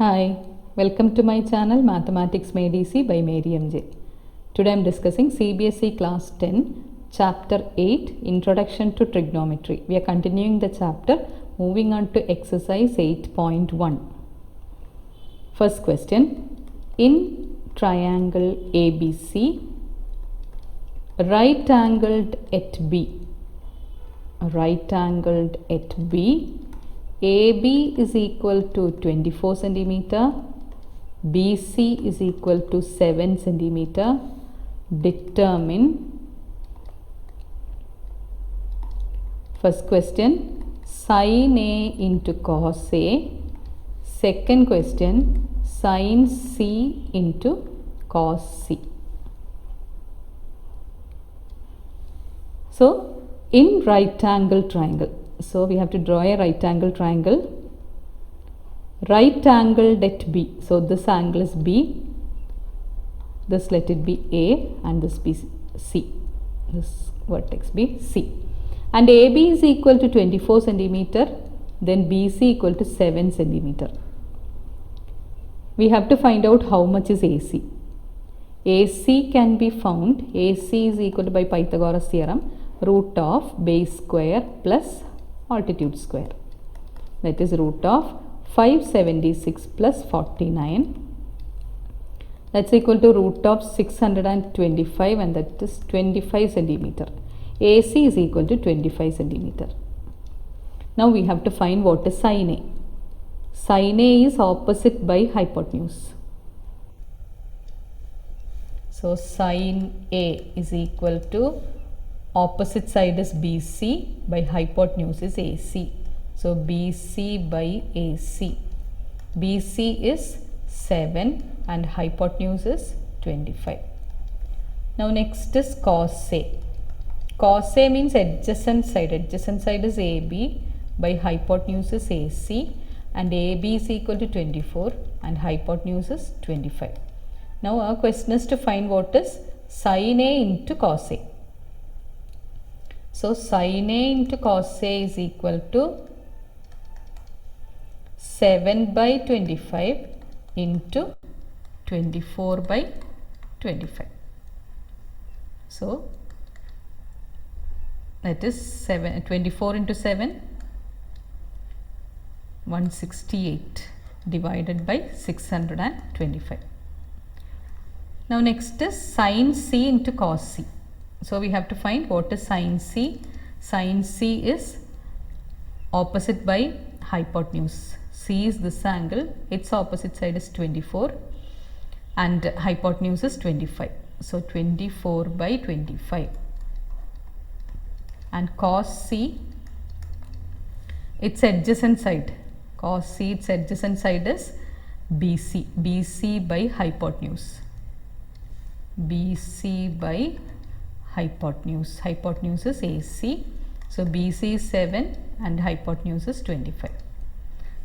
Hi, welcome to my channel Mathematics Made Easy by Mary MJ. Today I am discussing CBSE Class 10, Chapter 8, Introduction to Trigonometry. We are continuing the chapter, moving on to exercise 8.1. First question, in triangle ABC, right angled at B, AB is equal to 24 centimeter, BC is equal to 7 centimeter. Determine, first question, sin A into cos A. Second question, sin C into cos C. So, in right angle triangle, so we have to draw a right angle triangle, right angled at B. So this angle is B, this let it be A, and this be C, this vertex be C. And AB is equal to 24 centimeter, then BC equal to 7 centimeter. We have to find out how much is AC. AC can be found, AC is equal to, by Pythagoras theorem, root of base square plus altitude square, that is root of 576 plus 49, that's equal to root of 625, and that is 25 centimeter. AC is equal to 25 centimeter. Now we have to find what is sin A. Sin A is opposite by hypotenuse. So sin A is equal to, opposite side is BC, by hypotenuse is AC. So BC by AC. BC is 7 and hypotenuse is 25. Now next is cos A. Cos A means adjacent side. Adjacent side is AB, by hypotenuse is AC, and AB is equal to 24 and hypotenuse is 25. Now our question is to find what is sin A into cos A. So sin A into cos A is equal to 7 by 25 into 24 by 25. So that is 24 into 7, 168 divided by 625. Now next is sin C into cos C. So we have to find what is sin C. Sin C is opposite by hypotenuse. C is this angle, its opposite side is 24 and hypotenuse is 25. So 24 by 25. And cos C, its adjacent side. Cos C, its adjacent side is BC. BC by hypotenuse. BC by hypotenuse. Hypotenuse is AC. So BC is 7 and hypotenuse is 25.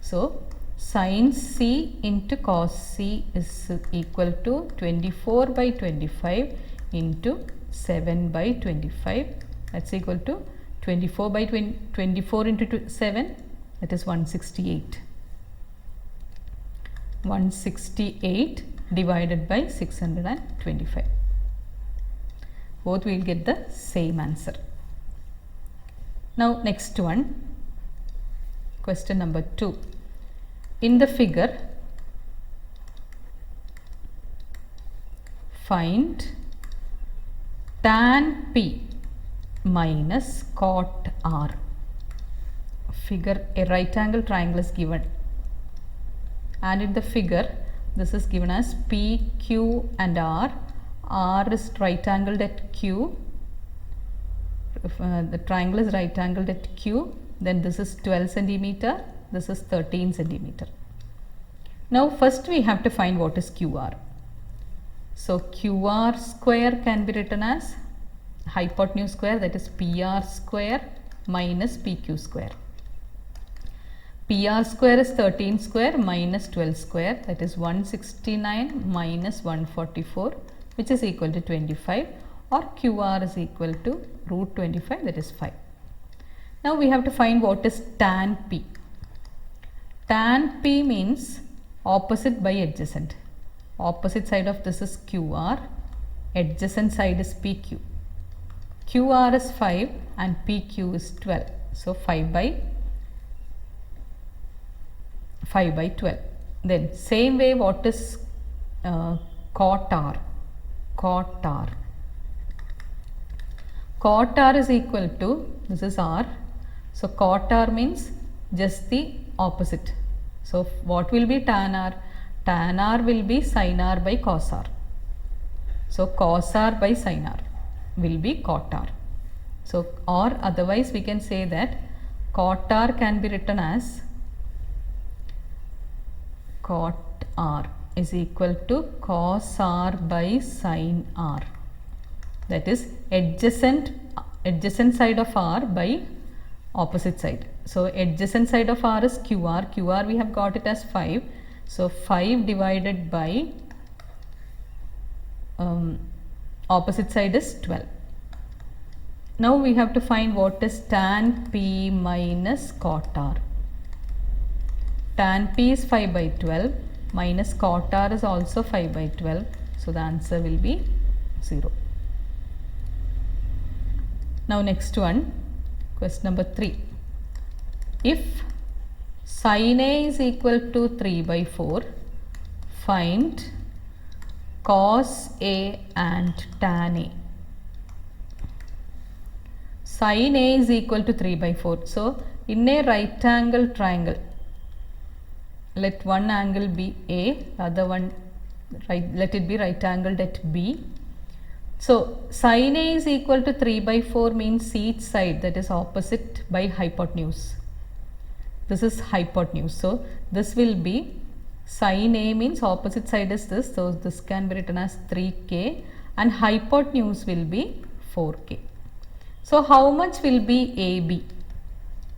So sin C into cos C is equal to 24 by 25 into 7 by 25. That's equal to 24 by 24 into 7, that is 168. 168 divided by 625. Both will get the same answer. Now next one, question number 2. In the figure, find tan P minus cot R. Figure, a right angle triangle is given, and in the figure this is given as P, Q and R. R is right angled at Q. The triangle is right angled at Q. Then this is 12 centimeter. This is 13 centimeter. Now first we have to find what is QR. So QR square can be written as hypotenuse square, that is PR square minus PQ square. PR square is 13 square minus 12 square, that is 169 minus 144, which is equal to 25, or QR is equal to root 25, that is 5. Now we have to find what is tan P. Tan P means opposite by adjacent. Opposite side of this is QR, adjacent side is PQ. QR is 5 and PQ is 12. So 5 by 12. Then same way, what is cot R? Cot R. Cot R is equal to, this is R. So cot R means just the opposite. So what will be tan R? Tan R will be sin R by cos R. So cos R by sin R will be cot R. So, or otherwise we can say that cot R can be written as cot R is equal to cos R by sin R. That is adjacent side of R by opposite side. So adjacent side of R is QR. QR we have got it as 5. So 5 divided by opposite side is 12. Now we have to find what is tan P minus cot R. Tan P is 5 by 12 minus cot R is also 5 by 12. So the answer will be 0. Now next one, question number 3. If sin A is equal to 3 by 4, find cos A and tan A. Sin A is equal to 3 by 4. So in a right angle triangle, let one angle be A, other one let it be right angled at B. So sin A is equal to 3 by 4 means each side, that is opposite by hypotenuse. This is hypotenuse. So this will be sin A means opposite side is this. So this can be written as 3K and hypotenuse will be 4K. So how much will be AB?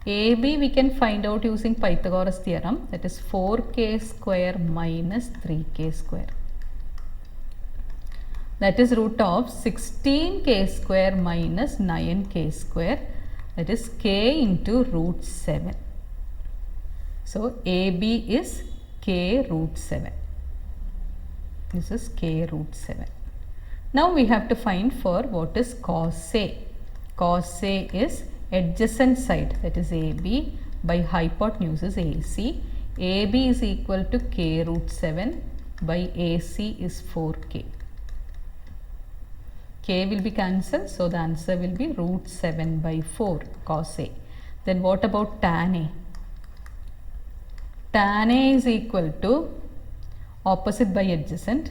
AB we can find out using Pythagoras theorem, that is 4K square minus 3K square. That is root of 16K square minus 9K square, that is K into root 7. So AB is K root 7. This is K root 7. Now we have to find for what is cos A. Cos A is adjacent side, that is AB by hypotenuse is AC. AB is equal to K root 7 by AC is 4K. K will be cancelled, so the answer will be root 7 by 4 cos A. Then what about tan A? Tan A is equal to opposite by adjacent.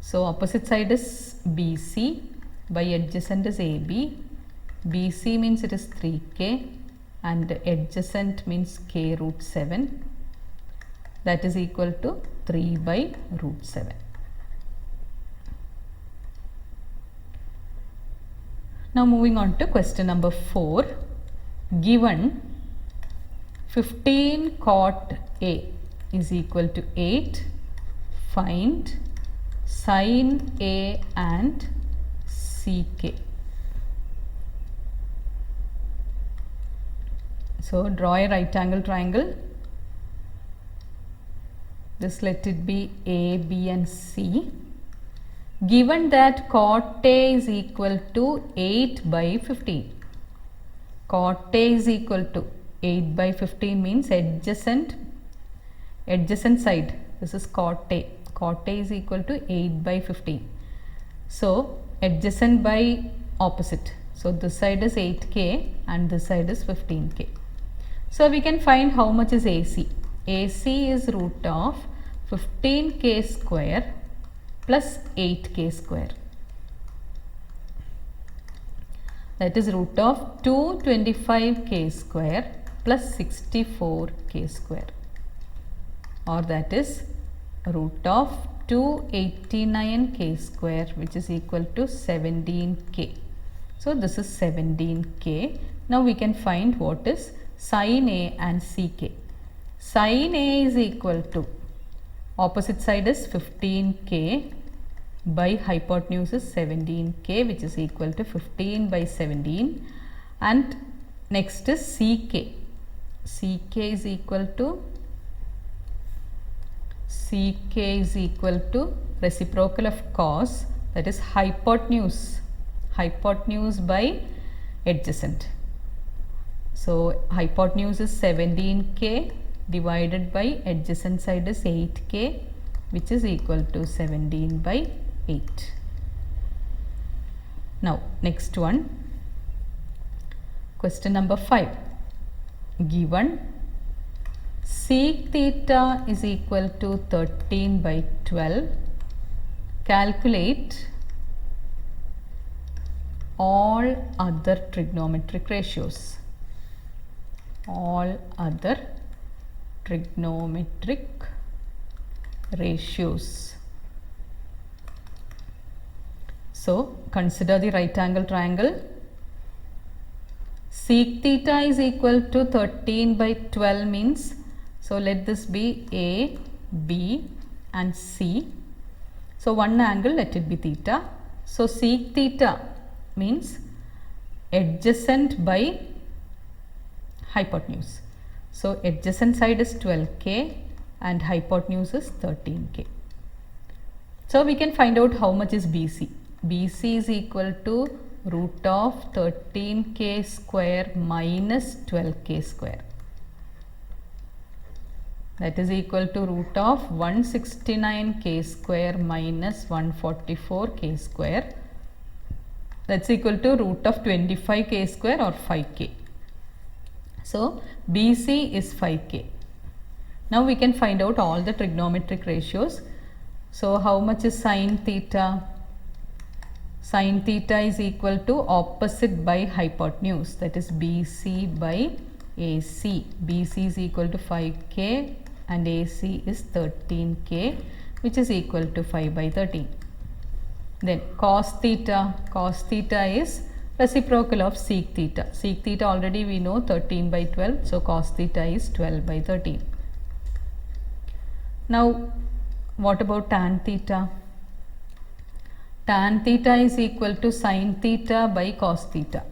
So opposite side is BC by adjacent is AB. BC means it is 3K and adjacent means K root 7, that is equal to 3 by root 7. Now moving on to question number 4. Given 15 cot A is equal to 8, find sin A and CK. So draw a right angle triangle. This let it be A, B and C. Given that cot A is equal to 8 by 15. Cot A is equal to 8 by 15 means adjacent side. This is cot A. Cot A is equal to 8 by 15. So adjacent by opposite. So this side is 8K and this side is 15K. So we can find how much is AC. AC is root of 15K square plus 8K square. That is root of 225K square plus 64K square. Or that is root of 289K square, which is equal to 17K. So this is 17K. Now we can find what is sin A and CK. Sin A is equal to, opposite side is 15K by hypotenuse is 17K, which is equal to 15 by 17, and next is CK. CK is equal to ck is equal to reciprocal of cos, that is hypotenuse by adjacent. So hypotenuse is 17k divided by adjacent side is 8k, which is equal to 17 by 8. Now next one, question number 5. Given sec theta is equal to 13 by 12, calculate all other trigonometric ratios. All other trigonometric ratios. So consider the right angle triangle. Sec theta is equal to 13 by 12 means, so let this be A, B and C. So one angle, let it be theta. So sec theta means adjacent by hypotenuse. So adjacent side is 12k and hypotenuse is 13k. So we can find out how much is BC. BC is equal to root of 13k square minus 12k square. That is equal to root of 169k square minus 144k square. That's equal to root of 25k square or 5k. So BC is 5k. Now we can find out all the trigonometric ratios. So how much is sin theta? Sin theta is equal to opposite by hypotenuse, that is BC by AC. BC is equal to 5k and AC is 13k, which is equal to 5 by 13. Then cos theta is reciprocal of sec theta. Sec theta already we know 13 by 12, so cos theta is 12 by 13. Now what about tan theta? Tan theta is equal to sin theta by cos theta.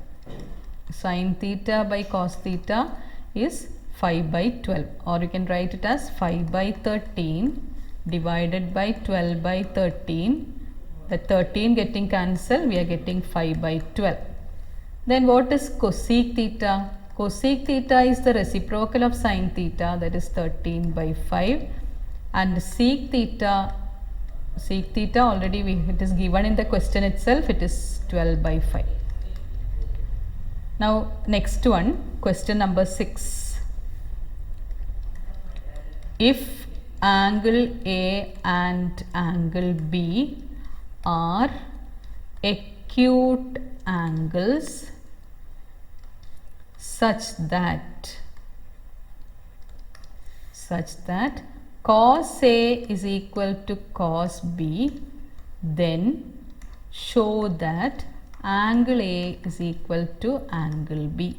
Sin theta by cos theta is 5 by 12, or you can write it as 5 by 13 divided by 12 by 13. The 13 getting cancelled, we are getting 5 by 12. Then what is cosec theta? Cosec theta is the reciprocal of sin theta, that is 13 by 5, and sec theta already it is given in the question itself, it is 12 by 5. Now next one, question number 6. If angle A and angle B are acute angles such that cos A is equal to cos B, then show that angle A is equal to angle B.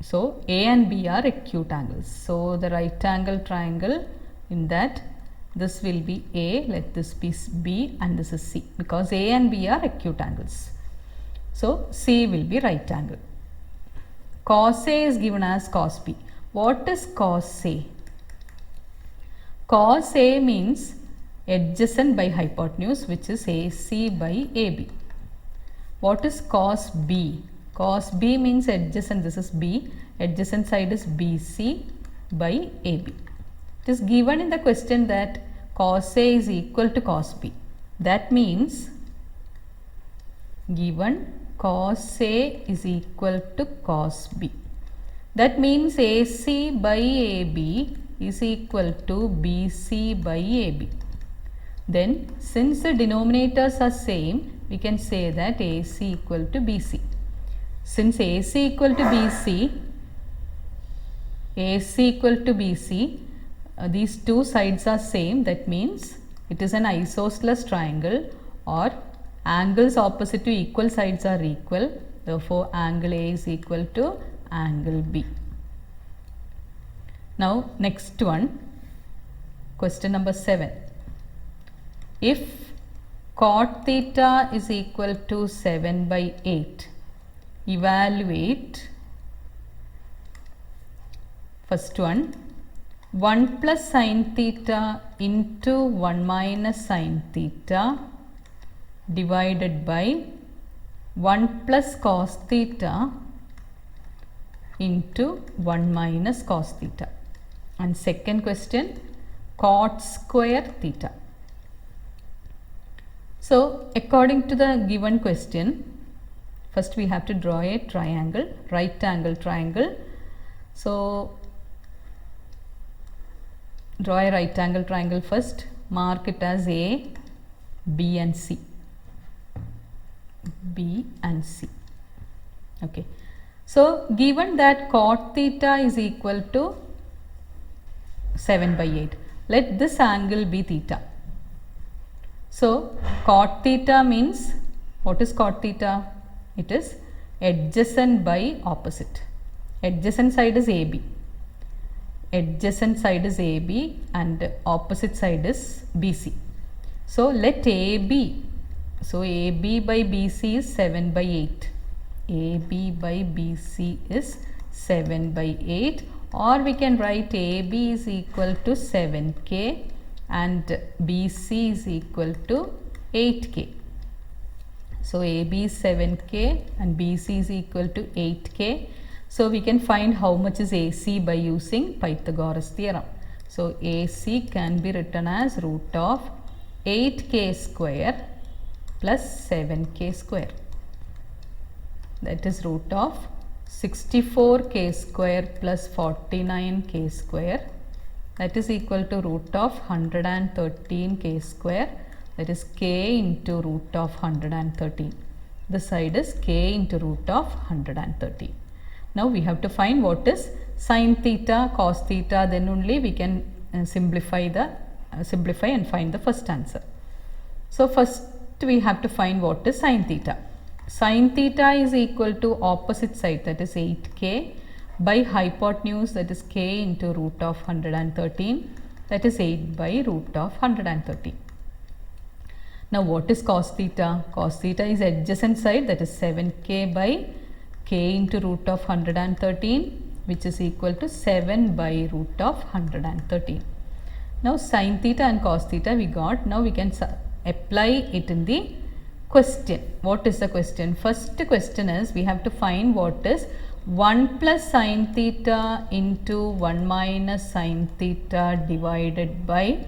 So A and B are acute angles. So the right angle triangle, in that this will be A, let this be B and this is C, because A and B are acute angles. So C will be right angle. Cos A is given as cos B. What is cos A? Cos A means adjacent by hypotenuse, which is AC by AB. What is cos B? Cos B means adjacent, this is B, adjacent side is BC by AB. It is given in the question that cos A is equal to cos B. That means given cos A is equal to cos B. That means AC by AB is equal to BC by AB. Then since the denominators are same, we can say that AC equal to BC. Since AC equal to BC, these two sides are same, that means it is an isosceles triangle, or angles opposite to equal sides are equal. Therefore angle A is equal to angle B. Now next one, question number 7. If cot theta is equal to 7 by 8, evaluate, first one, 1 plus sin theta into 1 minus sin theta divided by 1 plus cos theta into 1 minus cos theta. And second question, cot square theta. So according to the given question, first we have to draw a triangle, right angle triangle. So draw a right angle triangle first, mark it as A, B and C. B and C. Okay. So given that cot theta is equal to 7 by 8, let this angle be theta. So cot theta means, what is cot theta? It is adjacent by opposite. Adjacent side is AB. Adjacent side is AB and opposite side is BC. So let AB, so AB by BC is 7 by 8. AB by BC is 7 by 8, or we can write AB is equal to 7K and BC is equal to 8K. So AB is 7K and BC is equal to 8K. So we can find how much is AC by using Pythagoras theorem. So AC can be written as root of 8K square plus 7K square. That is root of 64K square plus 49K square. That is equal to root of 113K square. That is K into root of 113. This side is K into root of 113. Now we have to find what is sin theta, cos theta, then only we can simplify and find the first answer. So first we have to find what is sin theta. Sin theta is equal to opposite side, that is 8K, by hypotenuse, that is K into root of 113, that is 8 by root of 113. Now what is cos theta? Cos theta is adjacent side, that is 7K by K into root of 113, which is equal to 7 by root of 113. Now sin theta and cos theta we got. Now we can apply it in the question. What is the question? First question is, we have to find what is 1 plus sin theta into 1 minus sin theta divided by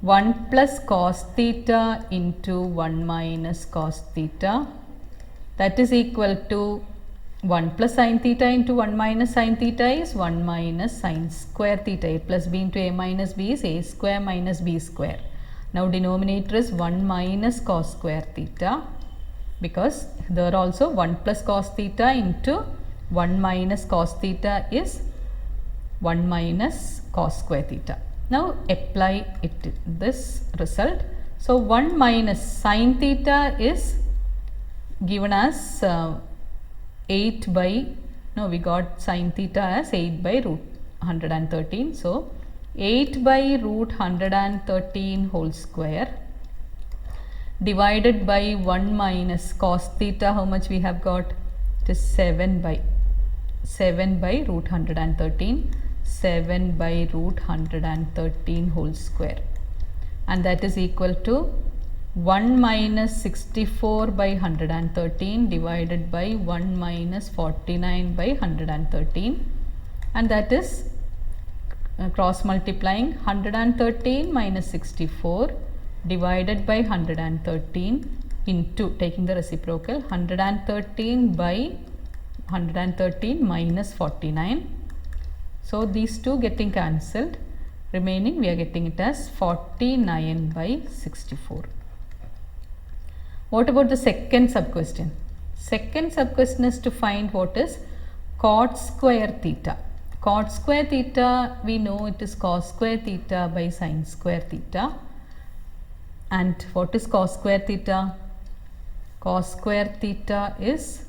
1 plus cos theta into 1 minus cos theta, that is equal to 1 plus sin theta into 1 minus sin theta is 1 minus sin square theta. A plus b into a minus b is a square minus b square. Now denominator is 1 minus cos square theta, because there also 1 plus cos theta into 1 minus cos theta is 1 minus cos square theta. Now apply it this result. So 1 minus sin theta is given as 8 by, no, we got sin theta as 8 by root 113. So 8 by root 113 whole square divided by 1 minus cos theta, how much we have got? It is 7 by root 113, 7 by root 113 whole square, and that is equal to 1 minus 64 by 113 divided by 1 minus 49 by 113, and that is cross multiplying 113 minus 64 divided by 113 into, taking the reciprocal, 113 by 113 minus 49. So these two getting cancelled, remaining we are getting it as 49 by 64. What about the second sub question? Second sub question is to find what is cot square theta. Cot square theta, we know it is cos square theta by sin square theta. And what is cos square theta? Cos square theta is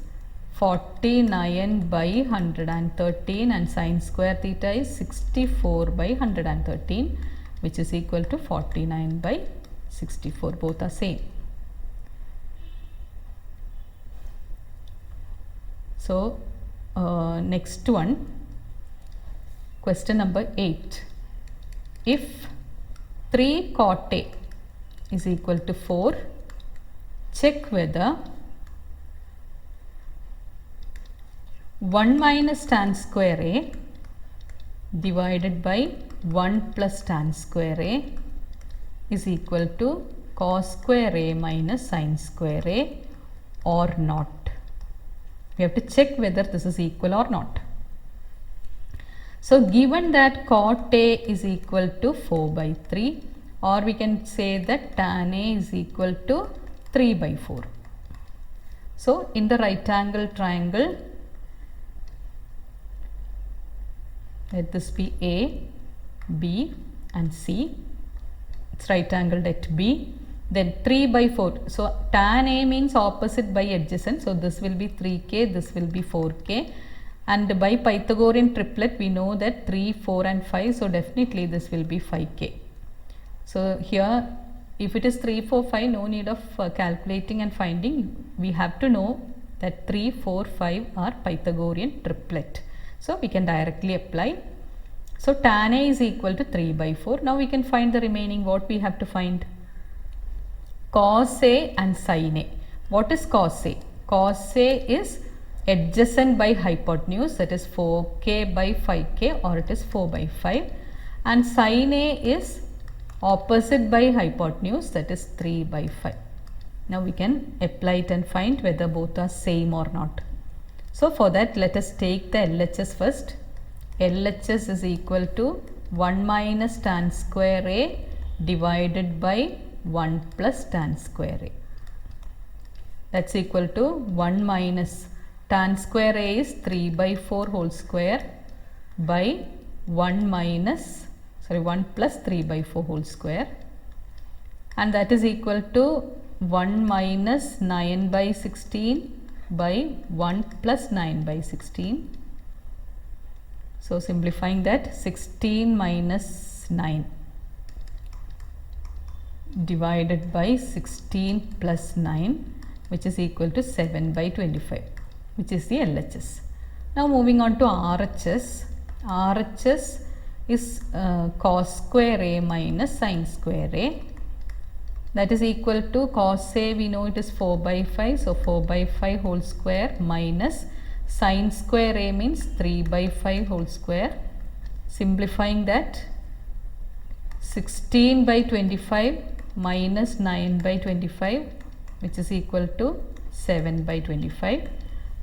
49 by 113 and sin square theta is 64 by 113, which is equal to 49 by 64. Both are same. So next one, question number 8. if 3 cot A is equal to 4, check whether 1 minus tan square A divided by 1 plus tan square A is equal to cos square A minus sin square A or not. We have to check whether this is equal or not. So given that cot A is equal to 4 by 3, or we can say that tan A is equal to 3 by 4. So in the right angle triangle, let this be A, B and C. It's right angled at B. Then 3 by 4. So tan A means opposite by adjacent. So this will be 3k, this will be 4k. And by Pythagorean triplet we know that 3, 4 and 5. So definitely this will be 5k. So here if it is 3, 4, 5, no need of calculating and finding. We have to know that 3, 4, 5 are Pythagorean triplet. So we can directly apply. So tan A is equal to 3 by 4. Now we can find the remaining. What we have to find? Cos A and sin A. What is cos A? Cos A is adjacent by hypotenuse, that is 4k by 5k, or it is 4 by 5. And sin A is opposite by hypotenuse, that is 3 by 5. Now we can apply it and find whether both are same or not. So for that, let us take the LHS first. LHS is equal to 1 minus tan square A divided by 1 plus tan square A. That's equal to 1 minus tan square A is 3 by 4 whole square by 1 plus 3 by 4 whole square, and that is equal to 1 minus 9 by 16 by 1 plus 9 by 16. So simplifying that, 16 minus 9 divided by 16 plus 9, which is equal to 7 by 25, which is the LHS. Now moving on to RHS. RHS is cos square A minus sin square A. That is equal to cos A, we know it is 4 by 5. So 4 by 5 whole square minus sin square A means 3 by 5 whole square. Simplifying that, 16 by 25 minus 9 by 25, which is equal to 7 by 25.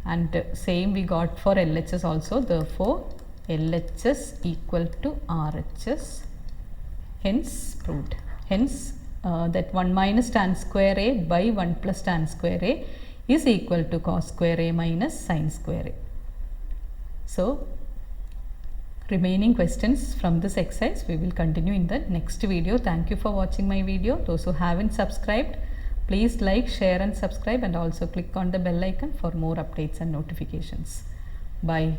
And same we got for LHS also. Therefore LHS equal to RHS, hence proved. Hence that 1 minus tan square A by 1 plus tan square A is equal to cos square A minus sin square A. So remaining questions from this exercise we will continue in the next video. Thank you for watching my video. Those who haven't subscribed, please like, share and subscribe, and also click on the bell icon for more updates and notifications. Bye.